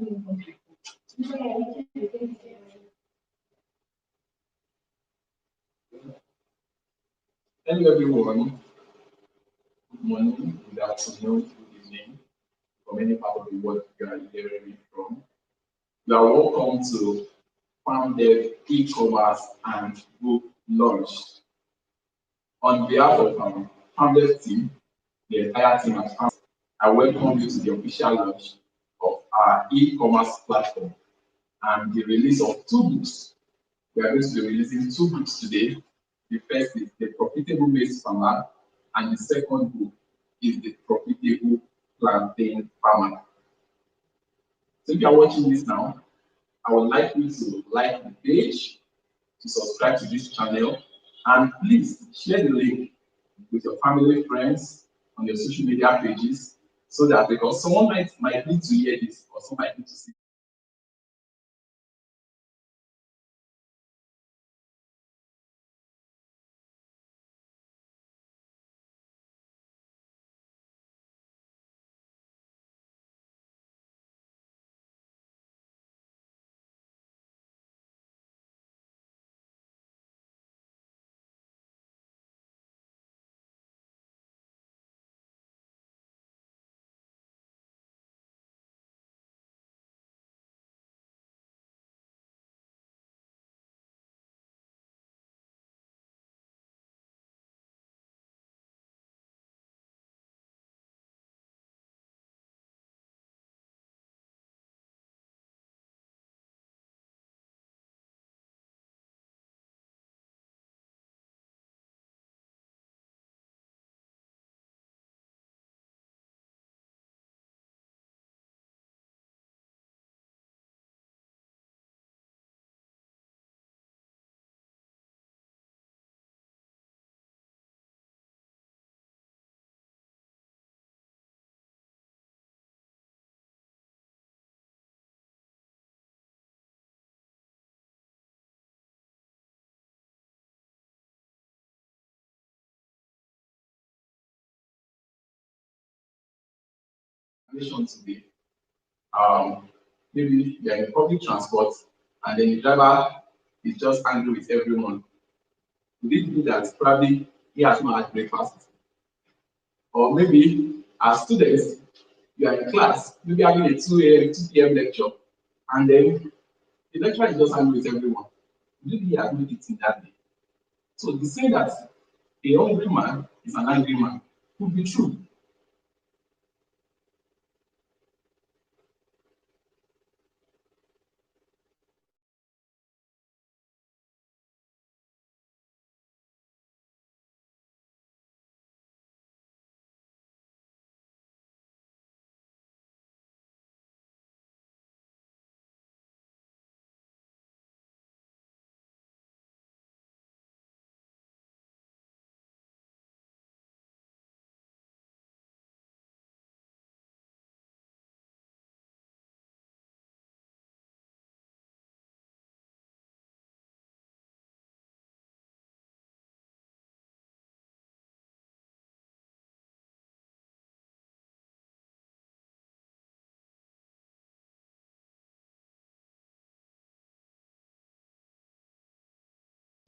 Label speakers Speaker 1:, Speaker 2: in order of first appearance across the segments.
Speaker 1: Hello everyone, good morning, good afternoon, good evening, from any part of the world you are hearing me from. You are welcome to Farmdev e-commerce and book launch. On behalf of Farmdev team, the entire team at Farmdev, I welcome you to the official launch of our e-commerce platform and the release of two books. We are going to be releasing two books today. The first is The Profitable Maize Farmer, and the second book is The Profitable Plantain Farmer. So if you are watching this now, I would like you to like the page, to subscribe to this channel, and please share the link with your family, friends, on your social media pages, so that because someone might need to hear this or someone might need to see. Today. Maybe you're in public transport and then the driver is just angry with everyone. Would it be that probably he has not had breakfast? Or maybe as students, you are in class, maybe having a 2 a.m., 2 p.m. lecture, and then the lecturer is just angry with everyone. Maybe he has not eaten that day. So the saying that a hungry man is an angry man could be true.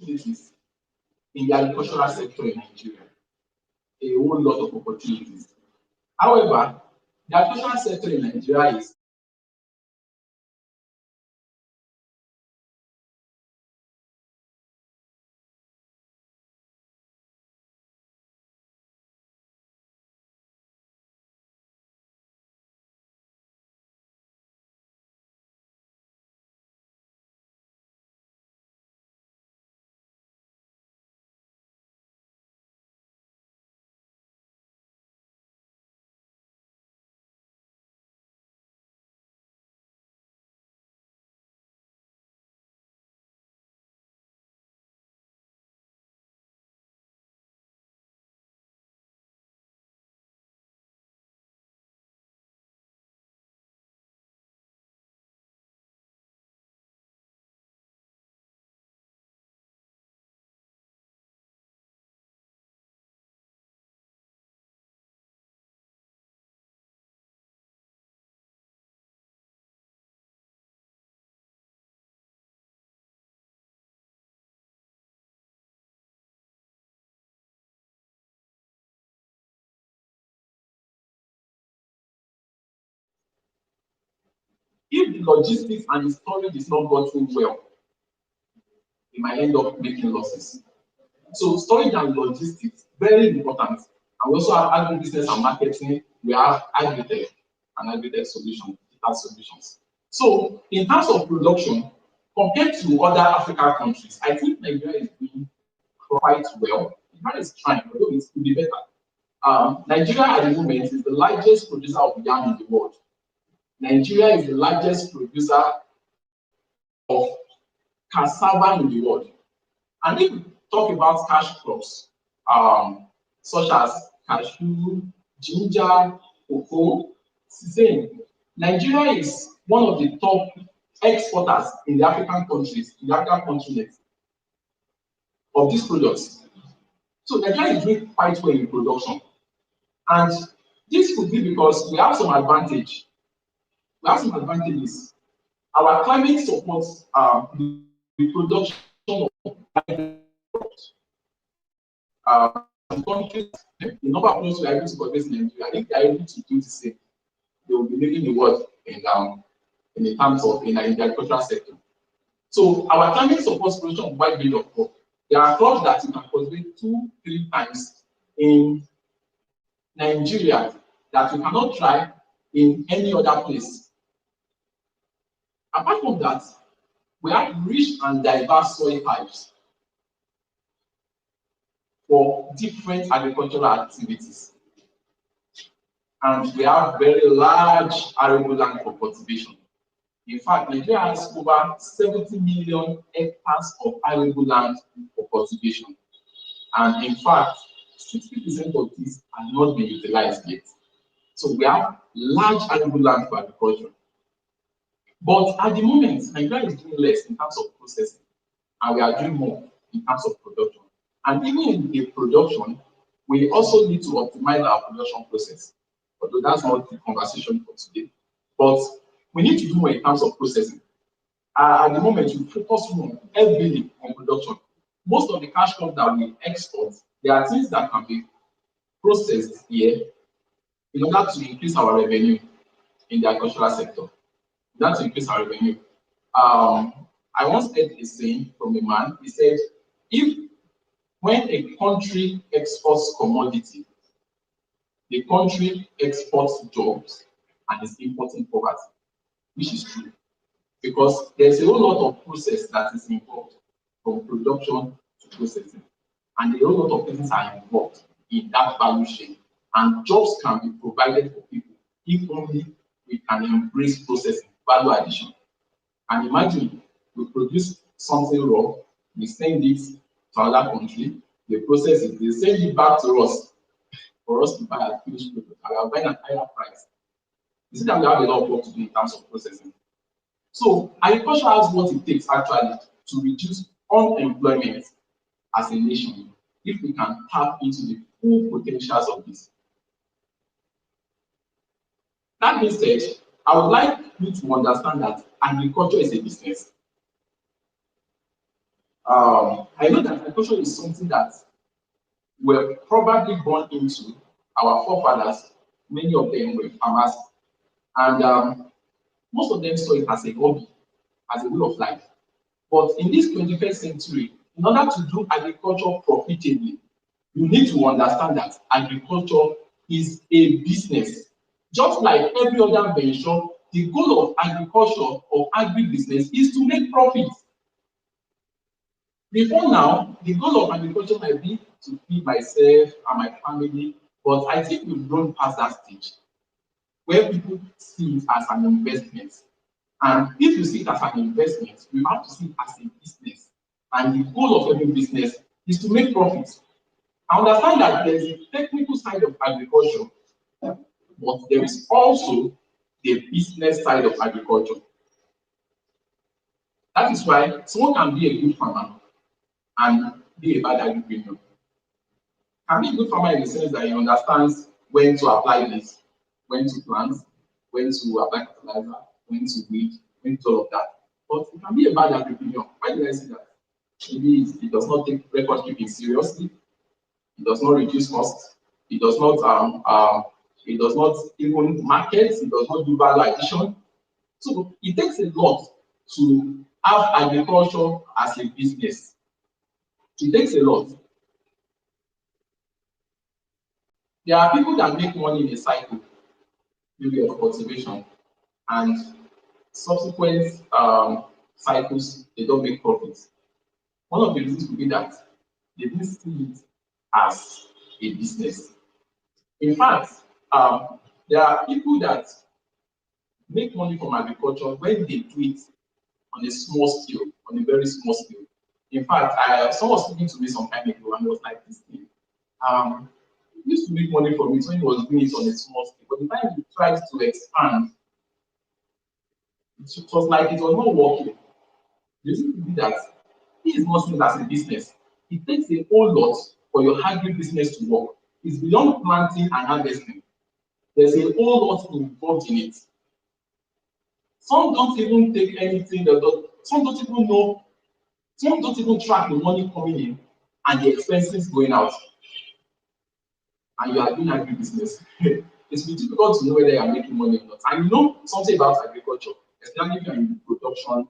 Speaker 1: This is in the agricultural sector in Nigeria, a whole lot of opportunities. However, the agricultural sector in Nigeria is If the logistics and the storage is not gotten well, they might end up making losses. So storage and logistics, very important. And we also have agribusiness and marketing. We have agritech and agritech solutions, digital solutions. So in terms of production, compared to other African countries, I think Nigeria is doing quite well. Nigeria is trying, although it could be better. Nigeria at the moment is the largest producer of yam in the world. Nigeria is the largest producer of cassava in the world. And if we talk about cash crops, such as cashew, ginger, cocoa, same. Nigeria is one of the top exporters in the African countries, in the African continent, of these products. So Nigeria is doing quite well in production. And this could be because we have some advantage. We have some advantages. Our climate supports the production of countries, the number of products we are able to produce in Nigeria, I think they are able to do the same. They will be making the world in the terms of in the agricultural sector. So our climate supports production of wide range of crops. There are crops that you can cultivate 2-3 times in Nigeria that you cannot try in any other place. Apart from that, we have rich and diverse soil types for different agricultural activities. And we have very large arable land for cultivation. In fact, Nigeria has over 70 million hectares of arable land for cultivation. And in fact, 60% of these are not being utilized yet. So we have large arable land for agriculture. But at the moment, Nigeria is doing less in terms of processing, and we are doing more in terms of production. And even in the production, we also need to optimize our production process. Although that's not the conversation for today. But we need to do more in terms of processing. At the moment, we focus more heavily on production. Most of the cash crops that we export, there are things that can be processed here in order to increase our revenue in the agricultural sector. In order to increase our revenue. I once heard a saying from a man. He said, when a country exports commodity, the country exports jobs and is importing poverty, which is true. Because there's a whole lot of process that is involved from production to processing. And a whole lot of things are involved in that value chain. And jobs can be provided for people if only we can embrace processing, value addition. And imagine we produce something raw, we send it to another country, they process it, they send it back to us for us to buy a finished product. And we are buying at a higher price. You see that we have a lot of work to do in terms of processing. So agriculture has what it takes actually to reduce unemployment as a nation if we can tap into the full potentials of this. That being said, I would like you to understand that agriculture is a business. I know that agriculture is something that we're probably born into. Our forefathers, many of them were farmers, and most of them saw it as a hobby, as a way of life. But in this 21st century, in order to do agriculture profitably, you need to understand that agriculture is a business. Just like every other venture, the goal of agriculture or agribusiness is to make profit. Before now, the goal of agriculture might be to feed myself and my family, but I think we've grown past that stage where people see it as an investment. And if you see it as an investment, you have to see it as a business. And the goal of every business is to make profits. I understand that there is a technical side of agriculture, but there is also the business side of agriculture. That is why someone can be a good farmer and be a bad agripreneur. Can be a good farmer in the sense that he understands when to apply this, when to plant, when to apply fertilizer, when to weed, when to all of that. But it can be a bad agripreneur. Why did I say that? Maybe it does not take record keeping seriously. It does not reduce costs. It does not even market. It does not do value addition. So it takes a lot to have agriculture as a business. It takes a lot. There are people that make money in a cycle, maybe of cultivation, and subsequent cycles, they don't make profits. One of the reasons could be that they didn't see it as a business. In fact, there are people that make money from agriculture when they do it on a small scale, on a very small scale. In fact, someone was speaking to me some time ago and was like, this thing, he used to make money from it when he was doing it on a small scale. But the time he tried to expand, it was like it was not working. The reason to be that he is not seen as a business. It takes a whole lot for your agri business to work. It's beyond planting and harvesting. There's a whole lot involved in it. Some don't even take anything, some don't even know, some don't even track the money coming in and the expenses going out. And you are doing agri business. It's been difficult to know whether you are making money or not. And you know something about agriculture, especially if you're in the production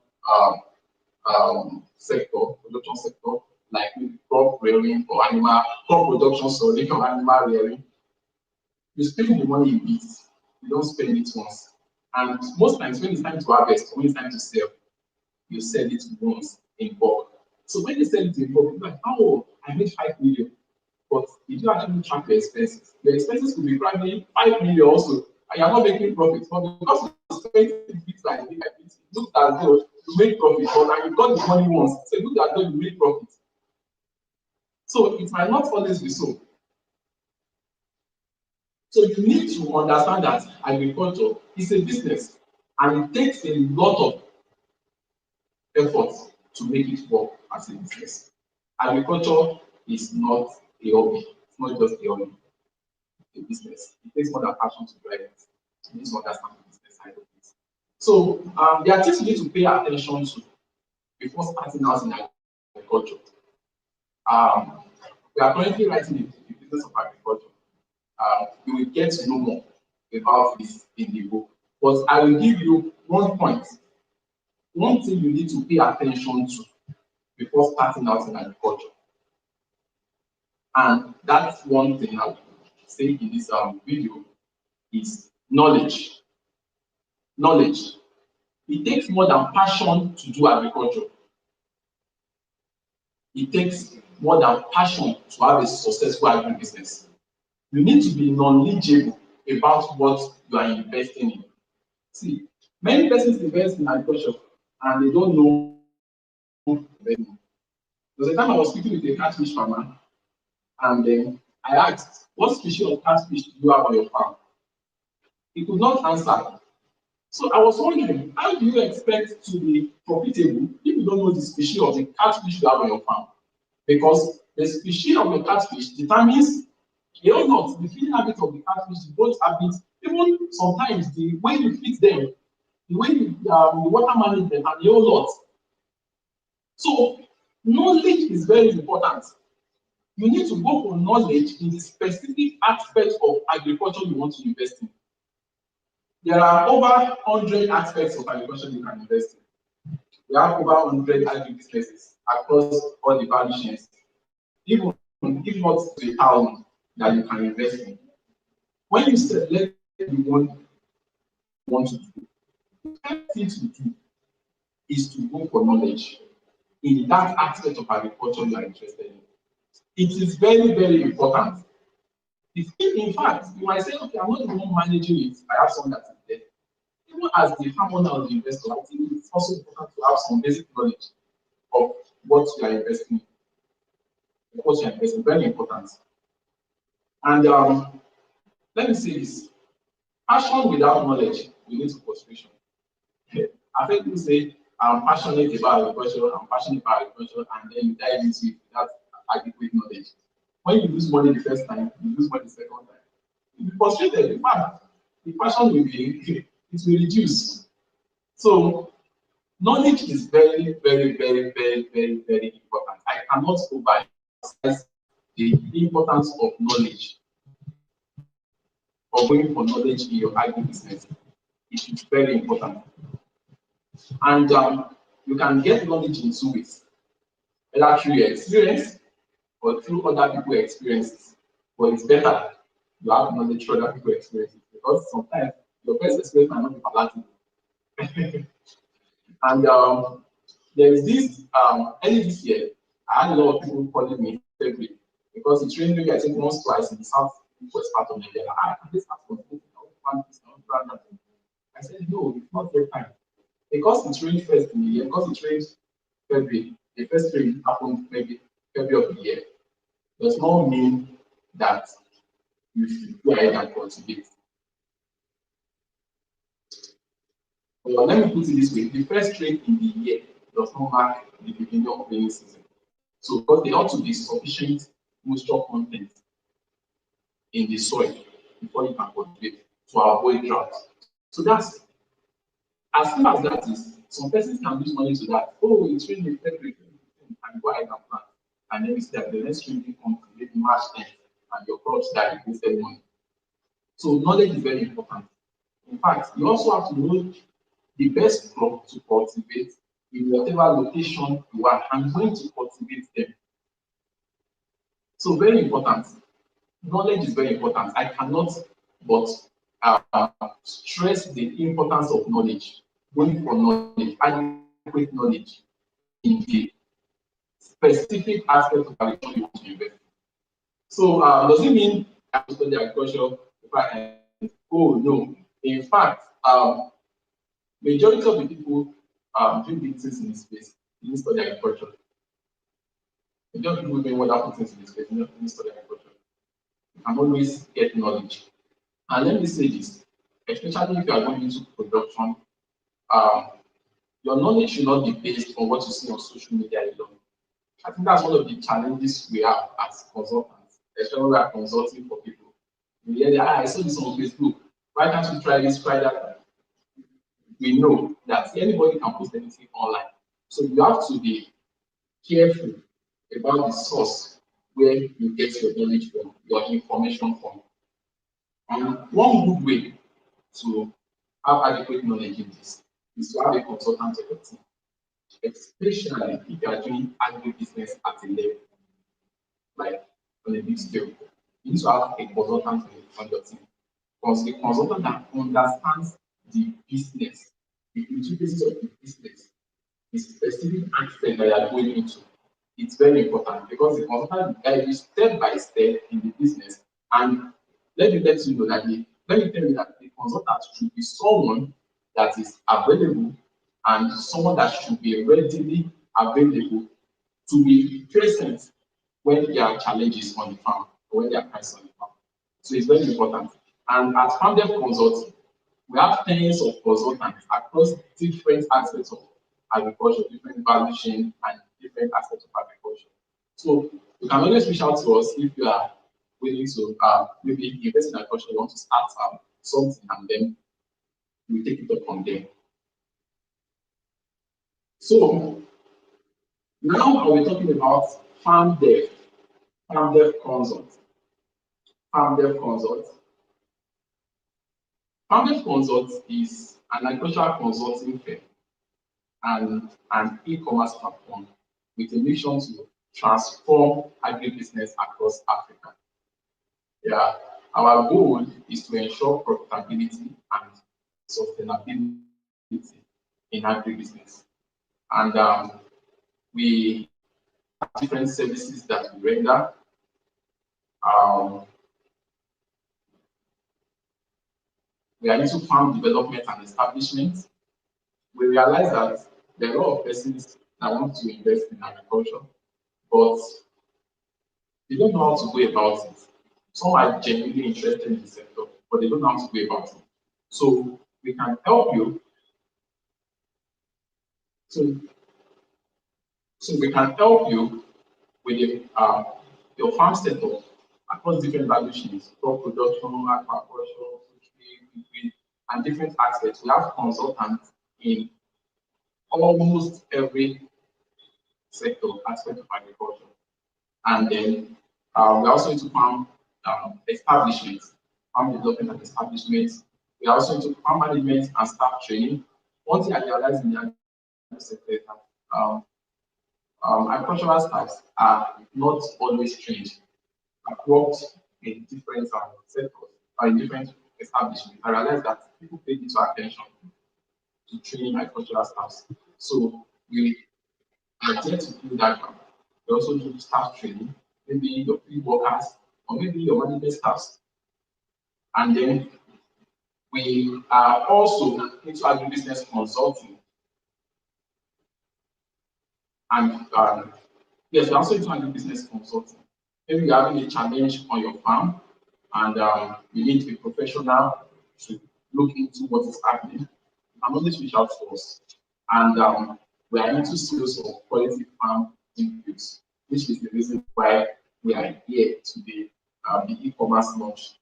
Speaker 1: production sector, like crop rearing or crop production, sorry, or animal rearing. You spend the money in bits, you don't spend it once. And most times when it's time to harvest, when it's time to sell, you sell it once in bulk. So when you sell it in bulk, you're like, oh, I made 5 million. But if you actually track your expenses could be probably 5 million also, and you're not making profit. But because you spend it bit by bit, it looks as though you make profit, but you got the money once, so it looks as though you make profit. So it might not always be so. So you need to understand that agriculture is a business, and it takes a lot of effort to make it work as a business. Agriculture is not a hobby. It's not just a hobby. It's a business. It takes more than passion to drive it. You need to understand the business side of it. So there are things you need to pay attention to before starting out in agriculture. We are currently writing the business of agriculture. You will get to know more about this in the book. But I will give you one point, one thing you need to pay attention to before starting out in agriculture. And that's one thing I will say in this video is knowledge. Knowledge. It takes more than passion to do agriculture. It takes more than passion to have a successful agribusiness. You need to be knowledgeable about what you are investing in. See, many persons invest in agriculture and they don't know. There was a time I was speaking with a catfish farmer, and then I asked, what species of catfish do you have on your farm? He could not answer. So I was wondering, how do you expect to be profitable if you don't know the species of the catfish you have on your farm? Because the species of the catfish determines a whole lot, the feeding habit of the catfish, the growth habits, even sometimes the way you feed them, the way you the water management, and a whole lot. So knowledge is very important. You need to go for knowledge in the specific aspect of agriculture you want to invest in. There are over 100 aspects of agriculture you can invest in. We have over 100 agri-businesses across all the value chains, even if not to 1,000 that you can invest in. When you select the one you want to do, the first thing to do is to go for knowledge in that aspect of agriculture you are interested in. It is very, very important. In fact, you might say, okay, I'm not the one managing it, I have someone that is there. Even as the farmer or the investor, I think it's also important to have some basic knowledge of what you are investing in. What you are investing, very important. And let me say this: passion without knowledge will lead to frustration. I've heard people say, I'm passionate about agriculture, I'm passionate about agriculture, and then you dive into it without adequate knowledge. When you lose money the first time, you lose money the second time. You'll be frustrated. In fact, the passion will be, it will reduce. So, knowledge is very, very, very, very, very, very important. I cannot overemphasize the importance of knowledge, or going for knowledge in your agri business. It is very important. And you can get knowledge in two ways, either through your experience or through other people's experiences. But it's better you have knowledge through other people's experiences because sometimes your first experience might not be palatable. And there is this early this year, I had a lot of people calling me February because it rained maybe I think once twice in the southwest part of Nigeria. Can this happen? I want this, I want that. I said no, it's not their time. Because it rained first in the year, because it rained February, the first rain happened maybe February of the year, does not mean that you should go ahead and cultivate. But let me put it this way, the first rain in the year does not mark the beginning of rainy season. So because there ought to be sufficient moisture content in the soil before you can cultivate to avoid drought. So that's as simple as that is, some persons can lose money to that. Oh, it's rained in February and go ahead and plant. And then you see that the next rain will come maybe March 10th and your crops die, you wasted money. So knowledge is very important. In fact, you also have to know the best crop to cultivate in whatever location you are and when to cultivate them. So very important. Knowledge is very important. I cannot but stress the importance of knowledge, going for knowledge, adequate knowledge in the specific aspect of agriculture you want to invest. So does it mean I have to study agriculture if I oh no. In fact, majority of the people doing big things in this space didn't study agriculture. Majority of people doing wonderful things in this space didn't study agriculture. You can always get knowledge. And let me say this, especially if you are going into production, um, your knowledge should not be based on what you see on social media alone. I think that's one of the challenges we have as consultants, especially when we are consulting for people. You hear that, I saw this on Facebook. Why can't you try this, try that? We know that anybody can post anything online. So you have to be careful about the source where you get your knowledge from, your information from. And one good way to have adequate knowledge in this is to have a consultant on your team, especially if you are doing agribusiness at a level, like on a big scale. You need to have a consultant on your team. Because a consultant that understands the business, the intricacies of the business, the specific aspect that you are going into. It's very important because the consultant will guide you step by step in the business. And let you know that let me tell you that the consultant should be someone that is available and someone that should be readily available to be present when there are challenges on the farm or when there are crises on the farm. So it's very important. And at Farmdev Consulting, we have tens of consultants across different aspects of agriculture, different value chain, and different aspects of agriculture. So you can always reach out to us if you are willing to maybe invest in agriculture, you want to start something, and then we take it up from there. So now are we talking about Farmdev, Farmdev Consult, Farmdev Consult. Farmdev Consult is an agricultural consulting firm and an e-commerce platform with a mission to transform agribusiness across Africa. Yeah, our goal is to ensure profitability and sustainability in agribusiness. And we have different services that we render. Um, we are into farm development and establishment. We realize that there are a lot of persons that want to invest in agriculture, but they don't know how to go about it. Some are genuinely interested in the sector, but they don't know how to go about it. So we can help you. So, so we can help you with your farm setup across different value chains, crop production, aquaculture, poultry, and different aspects. We have consultants in almost every sector aspect of agriculture. And then we also into farm establishments, farm development and establishments. We are also into farm management and staff training. One thing I realized in the Um, Agricultural staffs are not always trained. I've worked in different sectors or in different establishments. I realized that people pay little attention to training agricultural staffs. So we are there to do that gap. We also do staff training, maybe your field workers or maybe your management staffs. And then we are also into agribusiness consulting. And yes, we're also into agribusiness consulting. Maybe you're having a challenge on your farm and you need a professional to look into what is happening. You can always reach out to us. And we are into sales of quality farm inputs, which is the reason why we are here today, the e-commerce launch.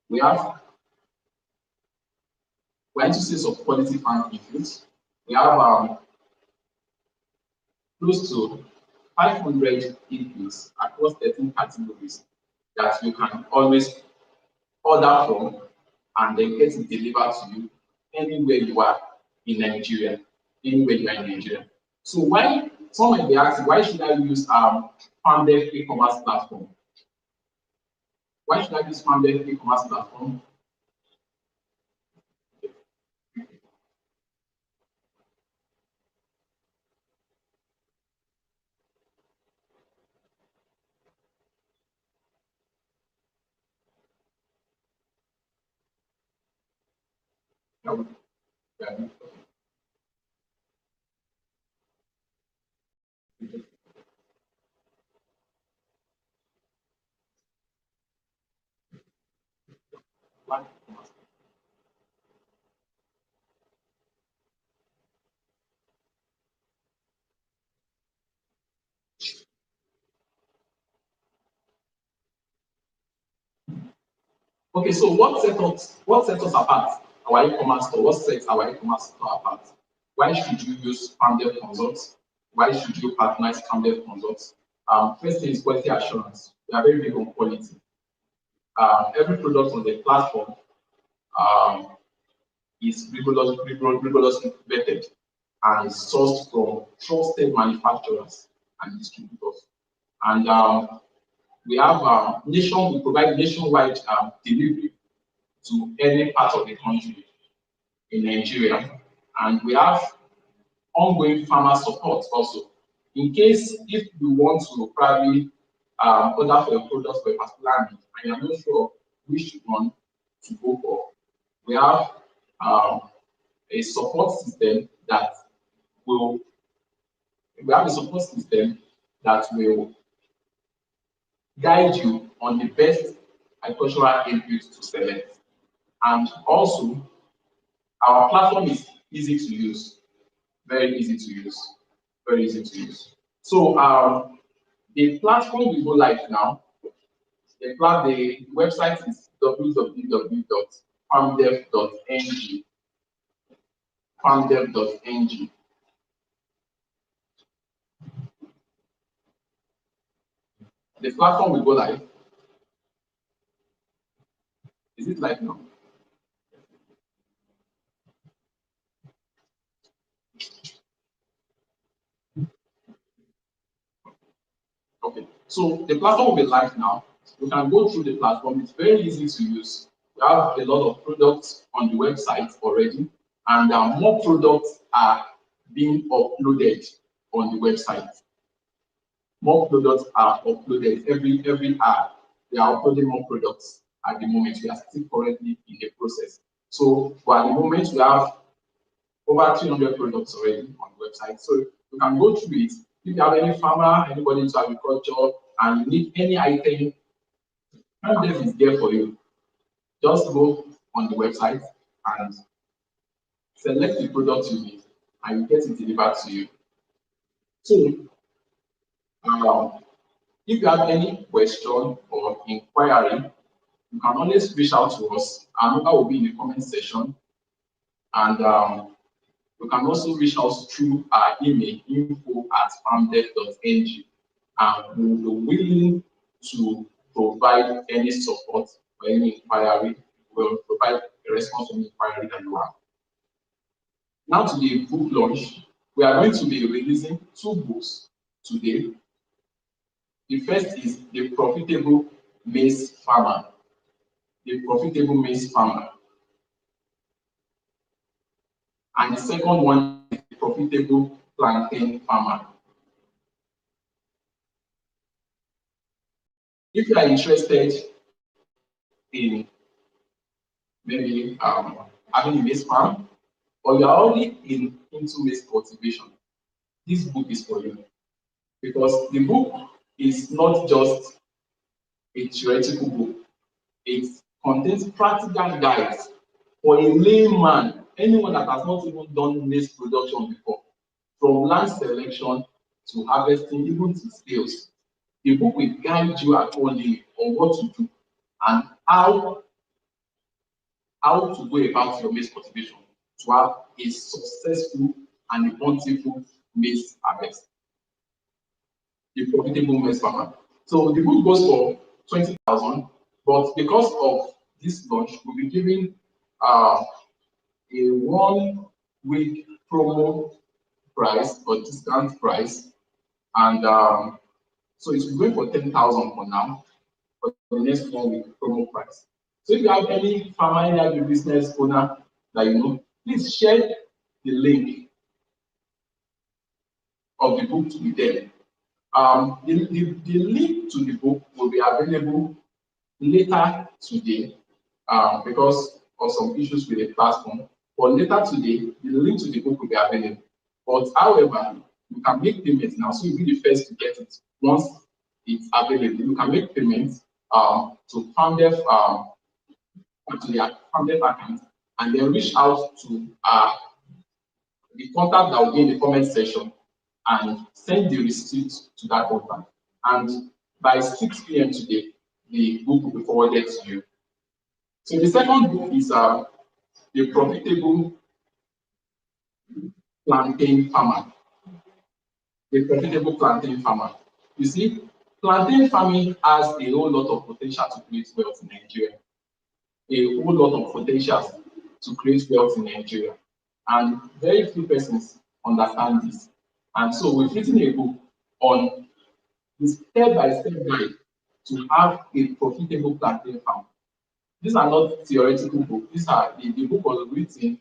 Speaker 1: We have we're into sales of quality farm inputs. We have close to 500 inputs across 13 categories that you can always order from and then get it delivered to you anywhere you are in Nigeria. Anywhere you are in Nigeria. So why some might be asking, why should I use Farmdev e-commerce platform? Why should I use Farmdev e-commerce platform? Okay, so what sets us apart? Our e-commerce store. What sets our e-commerce store apart? Why should you use Farmdev Consults? Why should you patronize Farmdev Consults? First thing is quality assurance. We are very big on quality. Every product on the platform um, is rigorously vetted and is sourced from trusted manufacturers and distributors. And we have we provide nationwide delivery to any part of the country in Nigeria. And we have ongoing farmer support also. In case if you want to probably order for a product for a particular need and you're not sure which one to go for, we have a support system that will we have a support system that will guide you on the best agricultural input to select. And also, our platform is easy to use, very easy to use, very easy to use. So the platform will go live now. The website is www.farmdev.ng. Farmdev.ng. The platform will go live. Is it live now? Okay, so the platform will be live now. You can go through the platform. It's very easy to use. We have a lot of products on the website already, and more products are being uploaded on the website. More products are uploaded every hour. We are uploading more products at the moment. We are still currently in the process. So for at the moment, we have over 300 products already on the website. So you can go through it. If you have any farmer, anybody into agriculture, and you need any item, Farmdev is there for you. Just go on the website and select the product you need, and you get it delivered to you. So, if you have any question or inquiry, you can always reach out to us. Our number will be in the comment section, and you can also reach us through our email info@farmdev.ng, and we will be willing to provide any support or any inquiry. We will provide a response to any inquiry that you have. Now to the book launch, we are going to be releasing two books today. The first is The Profitable Maize Farmer. The Profitable Maize Farmer. And the second one is The Profitable Plantain Farmer. If you are interested in maybe having a maize farm, or you are already into maize cultivation, this book is for you. Because the book is not just a theoretical book, it contains practical guides for a layman, anyone that has not even done maize production before, from land selection to harvesting, even to sales. The book will guide you at all on what to do and how to go about your maize cultivation to have a successful and a bountiful maize harvest. The Profitable Maize Farmer. So the book goes for 20,000, but because of this launch, we'll be giving a 1 week promo price or discount price, and so it's going for 10,000 for now for the next 1 week promo price. So if you have any farmer, any business owner that you know, please share the link of the book with them. The link to the book will be available later today because of some issues with the platform. But later today, the link to the book will be available. But however, you can make payments now, so you'll be the first to get it once it's available. You can make payments to Farmdev to the Farmdev account, and then reach out to the contact that will be in the comment section and send the receipt to that contact. And by 6 p.m. today, the book will be forwarded to you. So the second book is The Profitable Plantain Farmer. The Profitable Plantain Farmer. You see, plantain farming has a whole lot of potential to create wealth in Nigeria. A whole lot of potential to create wealth in Nigeria. And very few persons understand this. And so we've written a book on the step-by-step guide to have a profitable plantain farm. These are not theoretical books. These are the book was written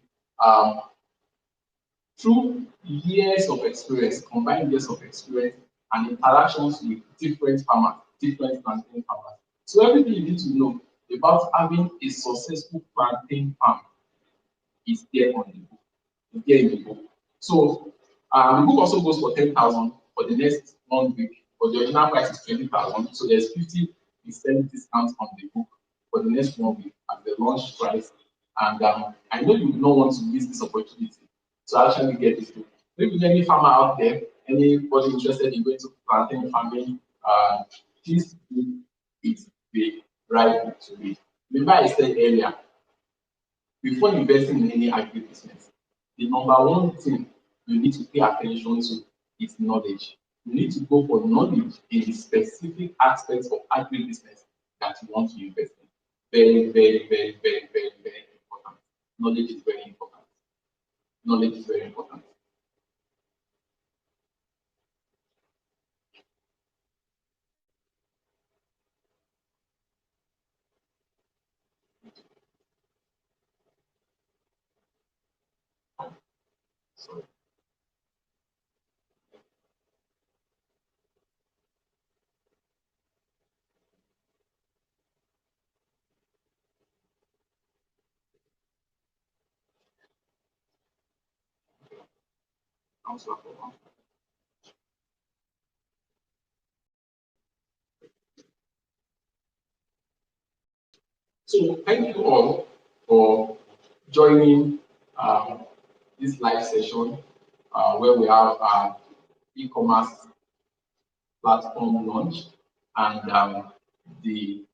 Speaker 1: through years of experience, combined years of experience, and interactions with different farmers, different plantain farmers. So everything you need to know about having a successful plantain farm is there on the book. Is there in the book. So the book also goes for 10,000 for the next 1 week, but the original price is 20,000. So there's 50% discount on the book for the next 1 week at the launch price. And I know you do not want to miss this opportunity to actually get this book. Maybe any farmer out there, anybody interested in going to plantain farming, this book is the right book to read. Remember I said earlier, before investing in any agribusiness, the number one thing you need to pay attention to is knowledge. You need to go for knowledge in the specific aspects of agribusiness that you want to invest in. Very, very, very, very, very, very important. Knowledge is very important. Knowledge is very important. So, so thank you all for joining this live session where we have e-commerce platform launch and the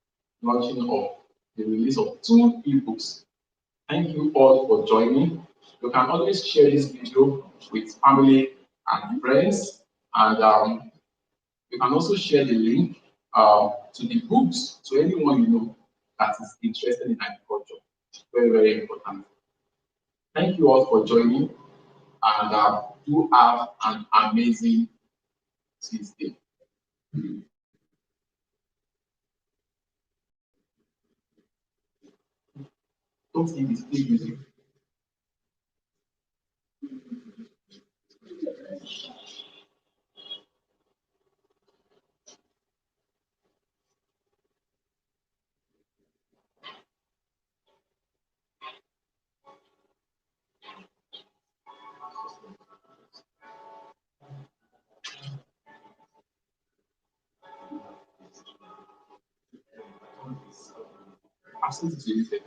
Speaker 1: launching of the release of 2 ebooks. Thank you all for joining. You can always share this video with family and friends, and you can also share the link to the books to anyone you know that is interested in agriculture. Very, very important. Thank you all for joining. and do have an amazing Tuesday. Don't leave this, play music. I've seen this music.